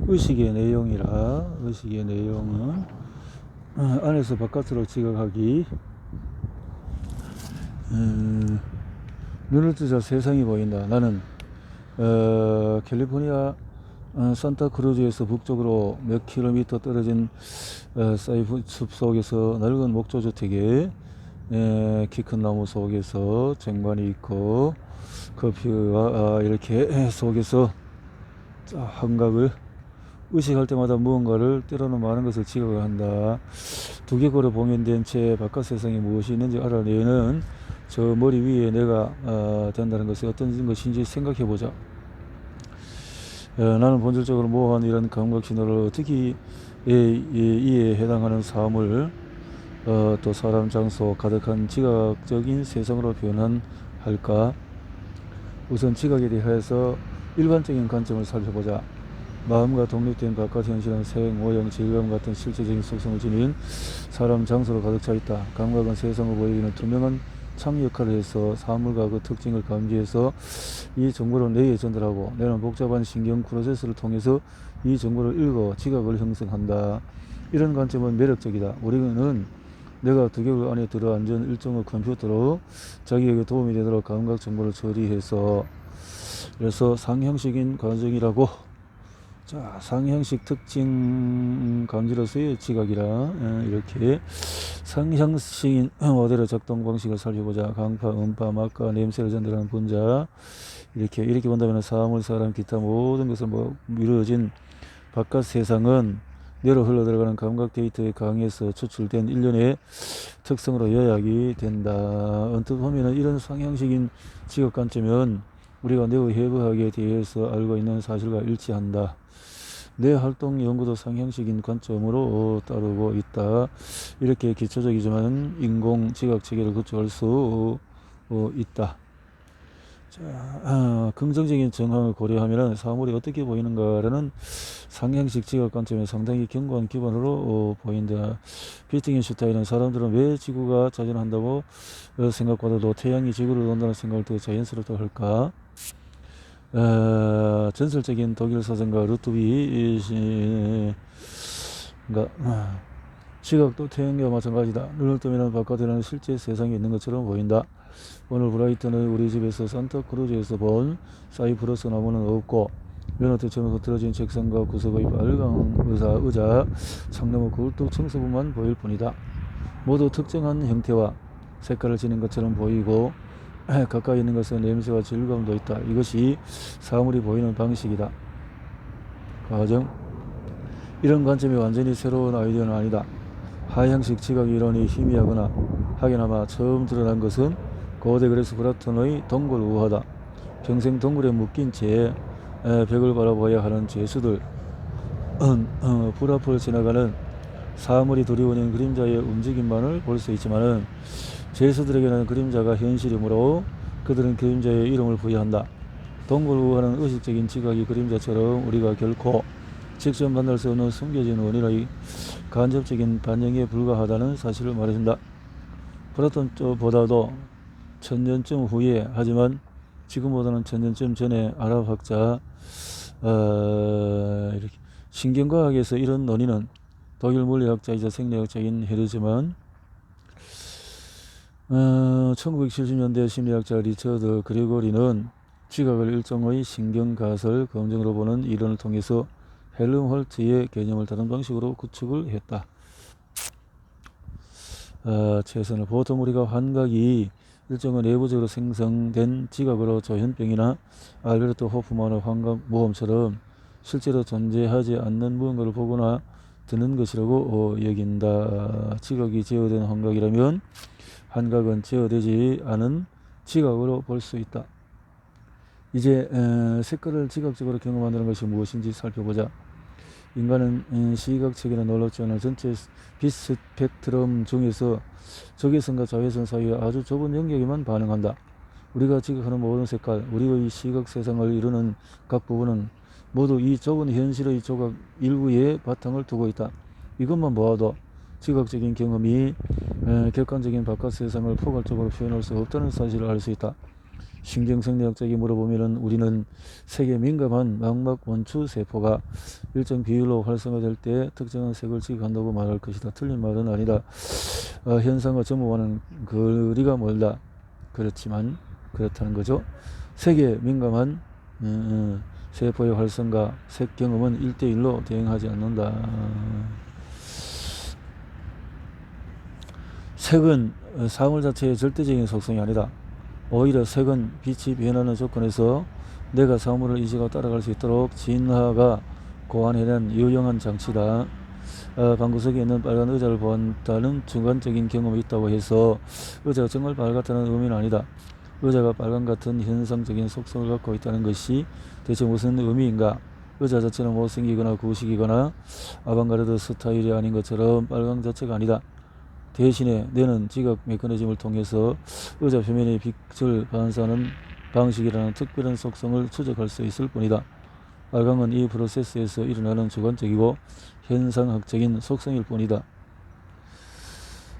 의식의 내용이라, 의식의 내용은 안에서 바깥으로 지각하기. 눈을 뜨자 세상이 보인다. 나는 캘리포니아 산타크루즈에서 북쪽으로 몇 킬로미터 떨어진 사이프 숲 속에서 넓은 목조주택에 키 큰 나무 속에서 쟁반이 있고 커피가 이렇게 속에서 한각을 의식할 때마다 무언가를 때로는 많은 것을 지각을 한다. 두개골로 봉인된 채 바깥 세상에 무엇이 있는지 알아내는 저 머리 위에 내가 된다는 것이 어떤 것인지 생각해보자. 나는 본질적으로 모호한 이런 감각 신호를 어떻게 이에 해당하는 사물을 또 사람 장소 가득한 지각적인 세상으로 변환할까? 우선 지각에 대해서 일반적인 관점을 살펴보자. 마음과 독립된 바깥 현실은 색, 모양, 질감 같은 실제적인 속성을 지닌 사람 장소로 가득 차 있다. 감각은 세상을 보이기는 투명한 창 역할을 해서 사물과 그 특징을 감지해서 이 정보를 뇌에 전달하고 뇌는 복잡한 신경 프로세스를 통해서 이 정보를 읽어 지각을 형성한다. 이런 관점은 매력적이다. 우리는 내가 두개골 안에 들어앉은 일종의 컴퓨터로 자기에게 도움이 되도록 감각 정보를 처리해서 그래서 상형식인 과정이라고. 자, 상형식 특징 감지로서의 지각이라 이렇게 상형식인 모델의 작동 방식을 살펴보자. 강파, 음파, 막과 냄새를 전달하는 분자 이렇게 본다면 사물, 사람, 기타 모든 것을 이루어진 바깥 세상은 뇌로 흘러들어가는 감각 데이터에 강해서 추출된 일련의 특성으로 요약이 된다. 언뜻 보면 이런 상형식인 지각 관점은 우리가 뇌의 해부학에 대해서 알고 있는 사실과 일치한다. 뇌 활동 연구도 상형식인 관점으로 따르고 있다. 이렇게 기초적이지만 인공 지각 체계를 구축할 수 있다. 자, 긍정적인 정황을 고려하면 사물이 어떻게 보이는가라는 상형식 지각 관점에 상당히 견고한 기반으로 보인다. 비트겐슈타인은 사람들은 왜 지구가 자전한다고 생각보다도 태양이 지구를 돈다는 생각을 더 자연스럽다고 할까? 전설적인 독일 사전가 루트비 지각도 태양과 마찬가지다. 눈을 뜨면 바깥에는 실제 세상이 있는 것처럼 보인다. 오늘 브라이튼의 우리 집에서 산타크루즈에서 본 사이프러스 나무는 없고 면허대처럼 흐트러진 책상과 구석의 빨강 의자, 창나무 굴뚝 청소부만 보일 뿐이다. 모두 특정한 형태와 색깔을 지닌 것처럼 보이고 가까이 있는 것은 냄새와 질감도 있다. 이것이 사물이 보이는 방식이다. 과정. 이런 관점이 완전히 새로운 아이디어는 아니다. 하향식 지각 이론이 희미하거나 하기나마 처음 드러난 것은 고대 그리스 플라톤의 동굴 우화다. 평생 동굴에 묶인 채 벽을 바라보아야 하는 죄수들, 불 앞을 지나가는 사물이 두리워진 그림자의 움직임만을 볼 수 있지만 죄수들에게는 그림자가 현실이므로 그들은 그림자의 이름을 부여한다. 동굴 우화는 의식적인 지각이 그림자처럼 우리가 결코 직접 만날 수 없는 숨겨진 원인의 간접적인 반영에 불과하다는 사실을 말해준다. 플라톤보다도 1000년쯤 후에, 하지만 지금보다는 1000년쯤 전에 아랍 학자 이렇게 신경과학에서 이런 논의는 독일 물리학자이자 생리학자인 헤르즈만 1970년대 심리학자 리처드 그레고리는 지각을 일종의 신경가설 검증으로 보는 이론을 통해서 헬름홀트의 개념을 다른 방식으로 구축을 했다. 최선을 보통 우리가 환각이 일종의 내부적으로 생성된 지각으로 조현병이나 알베르트 호프만의 환각 모험처럼 실제로 존재하지 않는 무언가를 보거나 듣는 것이라고 여긴다. 지각이 제어된 환각이라면 환각은 제어되지 않은 지각으로 볼 수 있다. 이제 색깔을 지각적으로 경험한다는 것이 무엇인지 살펴보자. 인간은 시각체계는 놀랍지 않은 전체 빛 스펙트럼 중에서 적외선과 자외선 사이의 아주 좁은 영역에만 반응한다. 우리가 지각하는 모든 색깔, 우리의 시각 세상을 이루는 각 부분은 모두 이 좁은 현실의 조각 일부에 바탕을 두고 있다. 이것만 보아도 지각적인 경험이 객관적인 바깥 세상을 포괄적으로 표현할 수 없다는 사실을 알 수 있다. 신경생리학자에게 물어보면은 우리는 색에 민감한 망막 원추 세포가 일정 비율로 활성화될 때 특정한 색을 지각한다고 말할 것이다. 틀린 말은 아니다. 현상과 전무와는 거리가 멀다. 그렇지만 그렇다는 거죠. 색에 민감한 세포의 활성과 색 경험은 1대1로 대응하지 않는다. 색은 사물 자체의 절대적인 속성이 아니다. 오히려 색은 빛이 변하는 조건에서 내가 사물을 인식하고 따라갈 수 있도록 진화가 고안해낸 유용한 장치다. 방구석에 있는 빨간 의자를 보았다는 중간적인 경험이 있다고 해서 의자가 정말 빨갛다는 의미는 아니다. 의자가 빨간 같은 현상적인 속성을 갖고 있다는 것이 대체 무슨 의미인가? 의자 자체는 못생기거나 구식이거나 아방가르드 스타일이 아닌 것처럼 빨강 자체가 아니다. 대신에 뇌는 지각 메커니즘을 통해서 의자 표면에 빛을 반사하는 방식이라는 특별한 속성을 추적할 수 있을 뿐이다. 빨강은 이 프로세스에서 일어나는 주관적이고 현상학적인 속성일 뿐이다.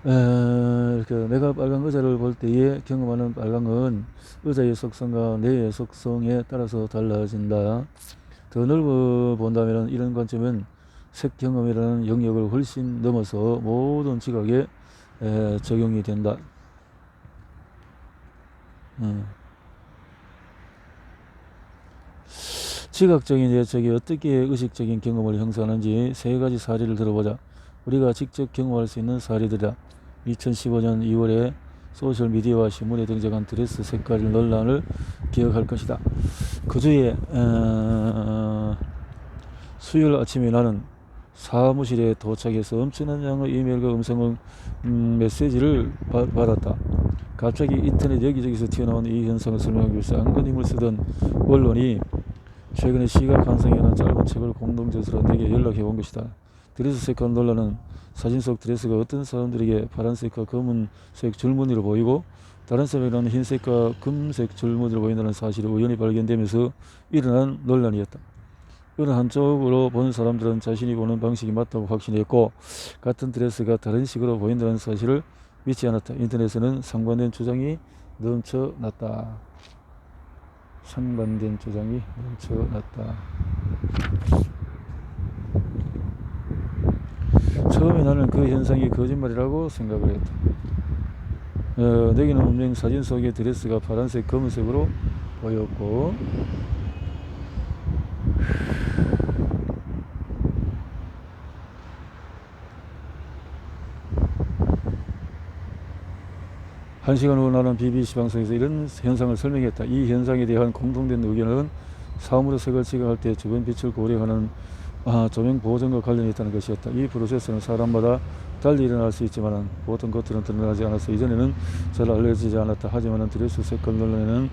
내가 빨간 의자를 볼 때에 경험하는 빨강은 의자의 속성과 뇌의 속성에 따라서 달라진다. 더 넓어 본다면 이런 관점은 색 경험이라는 영역을 훨씬 넘어서 모든 지각에 적용이 된다. 지각적인 예측이 어떻게 의식적인 경험을 형성하는지 세 가지 사례를 들어보자. 우리가 직접 경험할 수 있는 사례들이다. 2015년 2월에 소셜미디어와 신문에 등장한 드레스 색깔 논란을 기억할 것이다. 그 주에 수요일 아침에 나는 사무실에 도착해서 엄청난 양의 이메일과 음성 메시지를 받았다. 갑자기 인터넷 여기저기서 튀어나온 이 현상을 설명하기 위해서 안간힘을 쓰던 언론이 최근에 시각 환상에 관한 짧은 책을 공동저서로 내게 연락해 온 것이다. 드레스 색깔 논란은 사진 속 드레스가 어떤 사람들에게 파란색과 검은색 줄무늬로 보이고 다른 사람에게는 흰색과 금색 줄무늬로 보인다는 사실이 우연히 발견되면서 일어난 논란이었다. 어느 한쪽으로 본 사람들은 자신이 보는 방식이 맞다고 확신했고 같은 드레스가 다른 식으로 보인다는 사실을 믿지 않았다. 인터넷에는 상반된 주장이 넘쳐났다. 상반된 주장이 넘쳐났다. 처음에 나는 그 현상이 거짓말이라고 생각을 했다. 내게는 분명 사진 속의 드레스가 파란색, 검은색으로 보였고 한 시간 후 나는 BBC 방송에서 이런 현상을 설명했다. 이 현상에 대한 공통된 의견은 사물의 색을 지각할 때 주변 빛을 고려하는 조명 보정과 관련이 있다는 것이었다. 이 프로세스는 사람마다 달리 일어날 수 있지만 보통 겉으로는 드러나지 않아서 이전에는 잘 알려지지 않았다. 하지만 드레스 색깔 논란에는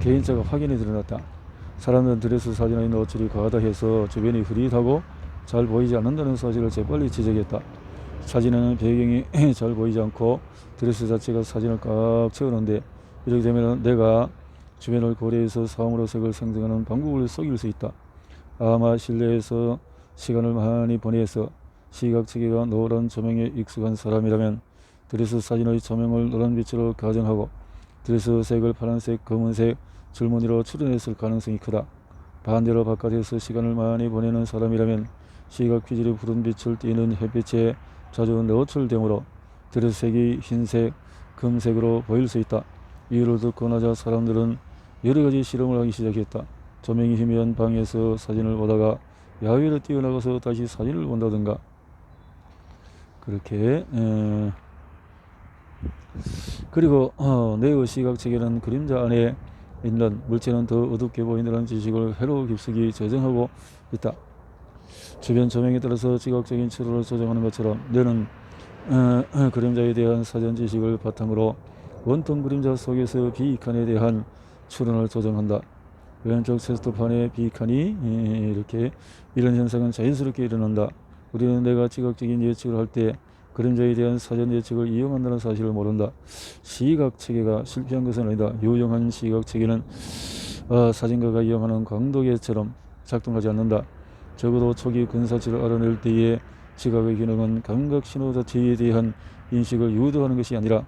개인차가 확연히 드러났다. 사람들은 드레스 사진에 있는 어철이 과하다 해서 주변이 흐릿하고 잘 보이지 않는다는 사실을 재빨리 지적했다. 사진에는 배경이 잘 보이지 않고 드레스 자체가 사진을 꽉 채우는데 이렇게 되면 내가 주변을 고려해서 사물의 색을 생성하는 방법을 속일 수 있다. 아마 실내에서 시간을 많이 보내서 시각체계가 노란 조명에 익숙한 사람이라면 드레스 사진의 조명을 노란빛으로 가정하고 드레스 색을 파란색, 검은색 줄무늬로 추론했을 가능성이 크다. 반대로 바깥에서 시간을 많이 보내는 사람이라면 시각 피질이 푸른 빛을 띠는 햇빛에 자주 노출되므로 드레스색이 흰색, 금색으로 보일 수 있다. 이유를 듣고 나자 사람들은 여러가지 실험을 하기 시작했다. 조명이 희미한 방에서 사진을 보다가 야외로 뛰어나가서 다시 사진을 본다든가 그렇게 그리고 뇌의 시각체계는 그림자 안에 있는 물체는 더 어둡게 보인다는 지식을 회로 깊숙이 저장하고 있다. 주변 조명에 따라서 지각적인 추론을 조정하는 것처럼 뇌는 그림자에 대한 사전 지식을 바탕으로 원통 그림자 속에서 비익한에 대한 추론을 조정한다. 왼쪽 테스트판의 비익한이 이렇게 이런 현상은 자연스럽게 일어난다. 우리는 내가 지각적인 예측을 할 때 그림자에 대한 사전 예측을 이용한다는 사실을 모른다. 시각체계가 실패한 것은 아니다. 유용한 시각체계는 사진가가 이용하는 광도계처럼 작동하지 않는다. 적어도 초기 근사치를 알아낼 때의 지각의 기능은 감각신호 자체에 대한 인식을 유도하는 것이 아니라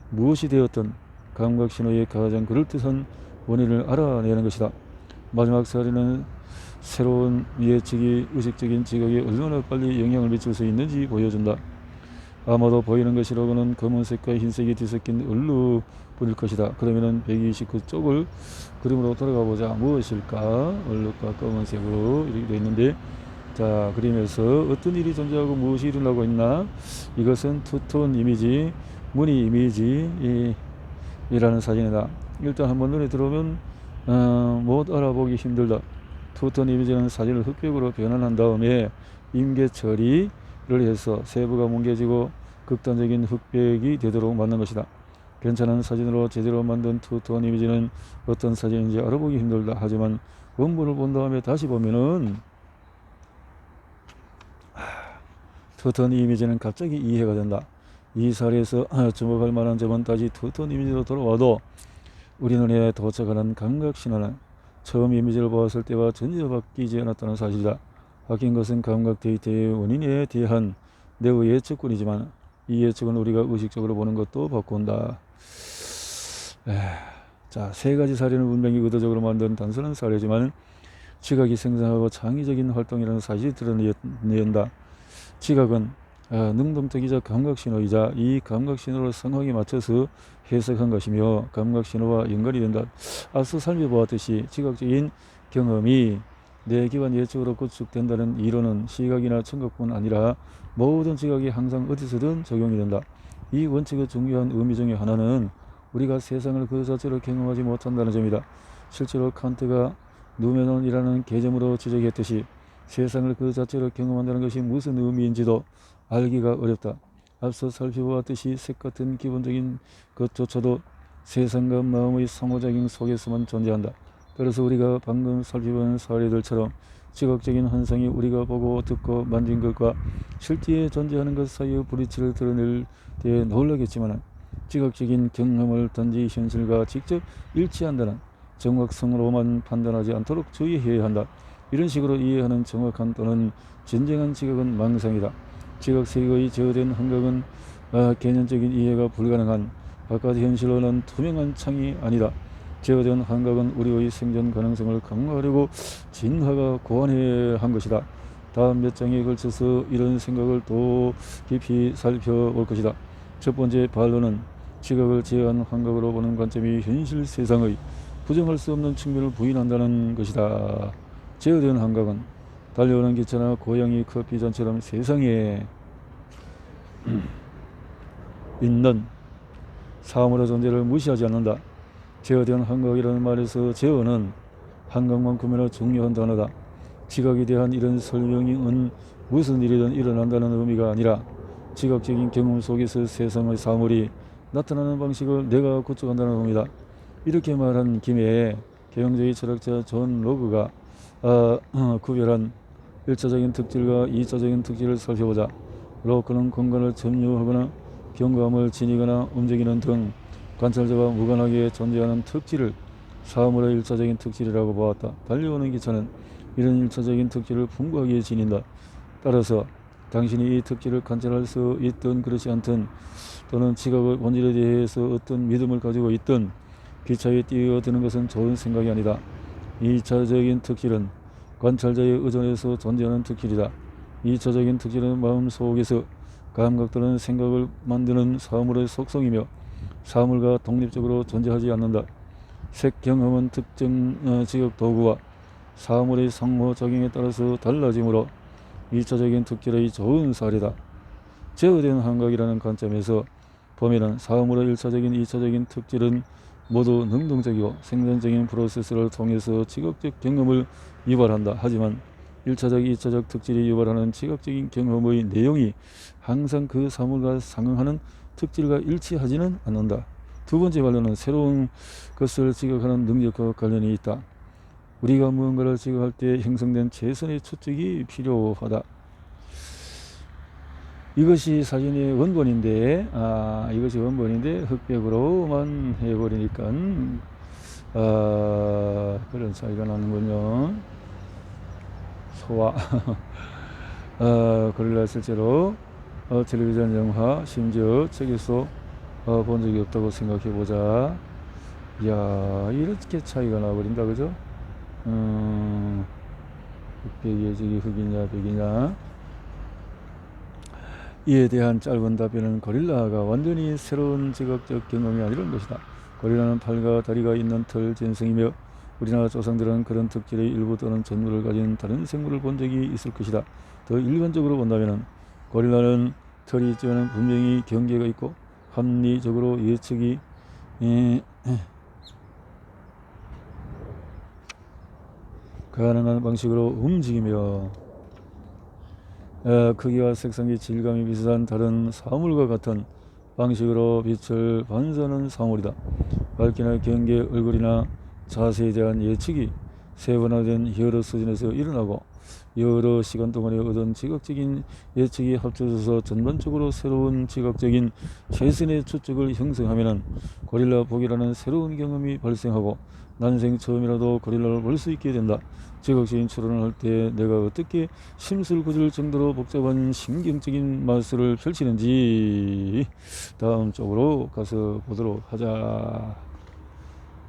무엇이 되었든 감각신호의 가장 그럴듯한 원인을 알아내는 것이다. 마지막 사례는 새로운 예측이 의식적인 지각에 얼마나 빨리 영향을 미칠 수 있는지 보여준다. 아마도 보이는 것이라고는 검은색과 흰색이 뒤섞인 얼룩뿐일 것이다. 그러면은 129쪽을 그림으로 돌아가 보자. 무엇일까? 얼룩과 검은색으로 이렇게 되어 있는데, 자, 그림에서 어떤 일이 존재하고 무엇이 일어나고 있나? 이것은 투톤 이미지, 무늬 이미지 이라는 사진이다. 일단 한번 눈에 들어오면 못 알아보기 힘들다. 투톤 이미지는 사진을 흑백으로 변환한 다음에 임계 처리를 해서 세부가 뭉개지고 극단적인 흑백이 되도록 만든 것이다. 괜찮은 사진으로 제대로 만든 투톤 이미지는 어떤 사진인지 알아보기 힘들다. 하지만 원본을 본 다음에 다시 보면은 투톤 이미지는 갑자기 이해가 된다. 이 사례에서 주목할 만한 점은 다시 투톤 이미지로 돌아와도 우리 눈에 도착하는 감각신호는 처음 이미지를 보았을 때와 전혀 바뀌지 않았다는 사실이다. 바뀐 것은 감각 데이터의 원인에 대한 내의 예측뿐이지만 이 예측은 우리가 의식적으로 보는 것도 바꾼다. 자, 세 가지 사례는 분명히 의도적으로 만든 단순한 사례지만 지각이 생성하고 창의적인 활동이라는 사실이 드러낸다. 지각은 능동적이자 감각신호이자 이 감각신호를 상황에 맞춰서 해석한 것이며 감각신호와 연관이 된다. 앞서 살펴보았듯이 지각적인 경험이 뇌기관 예측으로 구축된다는 이론은 시각이나 청각뿐 아니라 모든 지각이 항상 어디서든 적용이 된다. 이 원칙의 중요한 의미 중에 하나는 우리가 세상을 그 자체로 경험하지 못한다는 점이다. 실제로 칸트가 누메논이라는 개념으로 지적했듯이 세상을 그 자체로 경험한다는 것이 무슨 의미인지도 알기가 어렵다. 앞서 살펴보았듯이 색 같은 기본적인 것조차도 세상과 마음의 상호작용 속에서만 존재한다. 그래서 우리가 방금 살펴본 사례들처럼 지각적인 현상이 우리가 보고 듣고 만진 것과 실제에 존재하는 것 사이의 불이치를 드러낼 때 놀라겠지만 지각적인 경험을 단지 현실과 직접 일치한다는 정확성으로만 판단하지 않도록 주의해야 한다. 이런 식으로 이해하는 정확한 또는 진정한 지각은 망상이다. 지각세계의 제어된 환각은 개념적인 이해가 불가능한 바깥 현실로는 투명한 창이 아니다. 제어된 환각은 우리의 생존 가능성을 강화하려고 진화가 고안해 한 것이다. 다음 몇 장에 걸쳐서 이런 생각을 더 깊이 살펴볼 것이다. 첫 번째 반론은 지각을 제어한 환각으로 보는 관점이 현실 세상의 부정할 수 없는 측면을 부인한다는 것이다. 제어된 환각은 달려오는 기차나 고양이 커피잔처럼 세상에 있는 사물의 존재를 무시하지 않는다. 제어된 환각이라는 말에서 제어는 환각만큼이나 중요한 단어다. 지각에 대한 이런 설명은 무슨 일이든 일어난다는 의미가 아니라 지각적인 경험 속에서 세상의 사물이 나타나는 방식을 내가 구축한다는 의미다. 이렇게 말한 김에 개혁주의 철학자 존 로그가 구별한 1차적인 특질과 2차적인 특질을 살펴보자. 로크는 공간을 점유하거나 경감을 지니거나 움직이는 등 관찰자와 무관하게 존재하는 특질을 사물의 1차적인 특질이라고 보았다. 달려오는 기차는 이런 1차적인 특질을 풍부하게 지닌다. 따라서 당신이 이 특질을 관찰할 수 있든 그렇지 않든 또는 지각의 본질에 대해서 어떤 믿음을 가지고 있든 기차에 뛰어드는 것은 좋은 생각이 아니다. 2차적인 특질은 관찰자에 의존해서 존재하는 특질이다. 2차적인 특질은 마음속에서 감각 또는 생각을 만드는 사물의 속성이며 사물과 독립적으로 존재하지 않는다. 색 경험은 특정 지각 도구와 사물의 상호작용에 따라서 달라지므로 2차적인 특질의 좋은 사례다. 제어된 환각이라는 관점에서 보면은 사물의 1차적인 2차적인 특질은 모두 능동적이고 생산적인 프로세스를 통해서 지각적 경험을 유발한다. 하지만 1차적, 2차적 특질이 유발하는 지각적인 경험의 내용이 항상 그 사물과 상응하는 특질과 일치하지는 않는다. 두 번째 반론은 새로운 것을 지각하는 능력과 관련이 있다. 우리가 무언가를 지각할 때 형성된 최선의 추측이 필요하다. 이것이 사진의 원본인데 이것이 원본인데 흑백으로만 해버리니까 그런 차이가 나는군요. 소화 그러나 실제로 텔레비전 영화 심지어 책에서 본 적이 없다고 생각해 보자. 이야, 이렇게 차이가 나버린다, 그죠? 흑백이 저기 흑이냐 백이냐. 이에 대한 짧은 답변은 고릴라가 완전히 새로운 지각적 경험이 아니라는 것이다. 고릴라는 팔과 다리가 있는 털 전생이며 우리나라 조상들은 그런 특질의 일부 또는 전부를 가진 다른 생물을 본 적이 있을 것이다. 더 일반적으로 본다면 고릴라는 털이 있지만 분명히 경계가 있고 합리적으로 예측이 가능한 방식으로 움직이며 크기와 색상이 질감이 비슷한 다른 사물과 같은 방식으로 빛을 반사하는 사물이다. 밝기나 경계, 얼굴이나 자세에 대한 예측이 세분화된 여러 수준에서 일어나고 여러 시간 동안에 얻은 지각적인 예측이 합쳐져서 전반적으로 새로운 지각적인 최선의 추측을 형성하면 고릴라 보기라는 새로운 경험이 발생하고 난생 처음이라도 고릴라를 볼 수 있게 된다. 지각적인 추론을 할 때 내가 어떻게 심술궂을 정도로 복잡한 신경적인 마술을 펼치는지 다음 쪽으로 가서 보도록 하자.